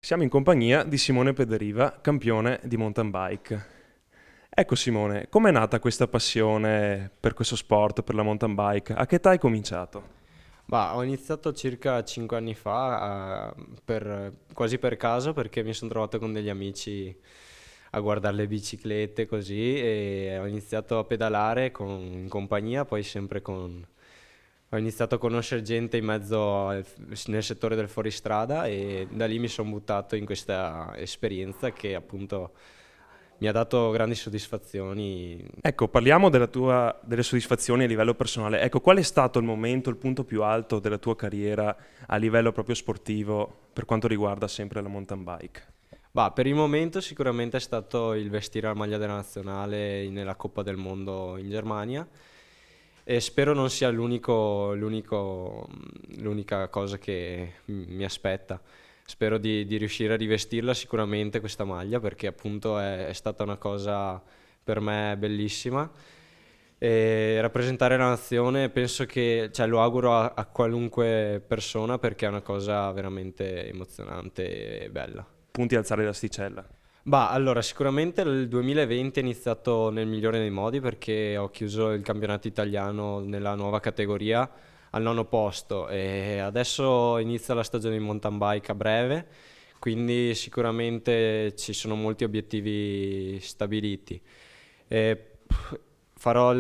Siamo in compagnia di Simone Pederiva, campione di mountain bike. Ecco Simone, com'è nata questa passione per questo sport, per la mountain bike? A che età hai cominciato? Ho iniziato circa 5 anni fa, quasi per caso, perché mi sono trovato con degli amici a guardare le biciclette così e ho iniziato a pedalare in compagnia, poi ho iniziato a conoscere gente nel settore del fuoristrada e da lì mi sono buttato in questa esperienza che appunto mi ha dato grandi soddisfazioni. Ecco, parliamo delle soddisfazioni a livello personale. Ecco, qual è stato il momento, il punto più alto della tua carriera a livello proprio sportivo per quanto riguarda sempre la mountain bike? Per il momento sicuramente è stato il vestire la maglia della nazionale nella Coppa del Mondo in Germania e spero non sia l'unica cosa che mi aspetta. Spero di riuscire a rivestirla sicuramente questa maglia perché appunto è stata una cosa per me bellissima e rappresentare la nazione penso che, cioè, lo auguro a qualunque persona perché è una cosa veramente emozionante e bella. Punti a alzare l'asticella. Allora, sicuramente il 2020 è iniziato nel migliore dei modi perché ho chiuso il campionato italiano nella nuova categoria al nono posto e adesso inizia la stagione di mountain bike a breve, quindi sicuramente ci sono molti obiettivi stabiliti. Farò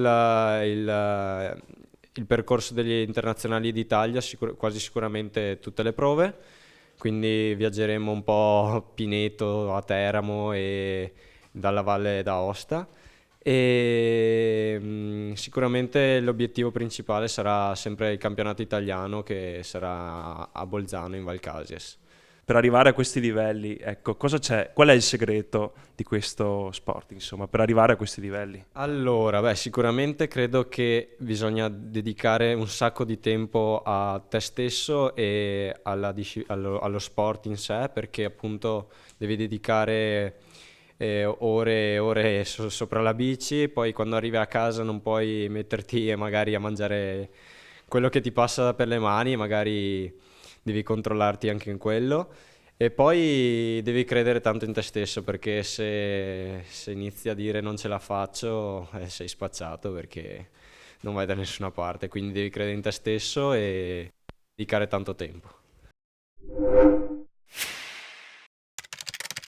il percorso degli internazionali d'Italia, quasi sicuramente tutte le prove, quindi viaggeremo un po' a Pineto, a Teramo e dalla Valle d'Aosta. Sicuramente l'obiettivo principale sarà sempre il campionato italiano che sarà a Bolzano in Val Casies. Per arrivare a questi livelli, ecco, cosa c'è? Qual è il segreto di questo sport, insomma, per arrivare a questi livelli? Allora, sicuramente credo che bisogna dedicare un sacco di tempo a te stesso e allo sport in sé, perché appunto devi dedicare ore e ore sopra la bici, poi quando arrivi a casa non puoi metterti magari a mangiare quello che ti passa per le mani, magari devi controllarti anche in quello. E poi devi credere tanto in te stesso perché se inizi a dire non ce la faccio, sei spacciato perché non vai da nessuna parte. Quindi devi credere in te stesso e dedicare tanto tempo.